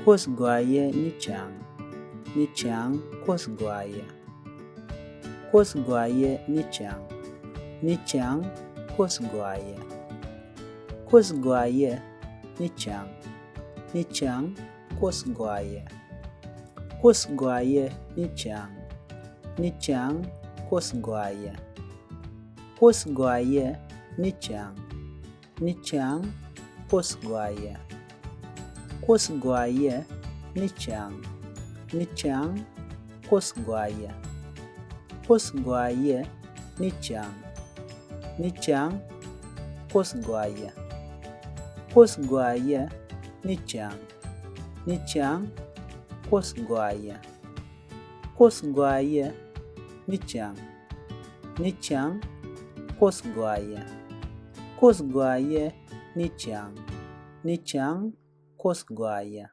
Kosgwaye nichang kosgwaye. Kosgwaye nichang kosgwaye. Kosgwaye nichang kosgwaye. Kosgwaye nichang kosgwaye. Kosgwaye nichang kosgwaye. Kosgwaye nichang kosgwaye. Kosgwaye nichang kosgwaye. Kosgwaye nichang kosgwaye. Kosgwaye nichang kosgwaye. Kosgwaye nichang kosgwaye.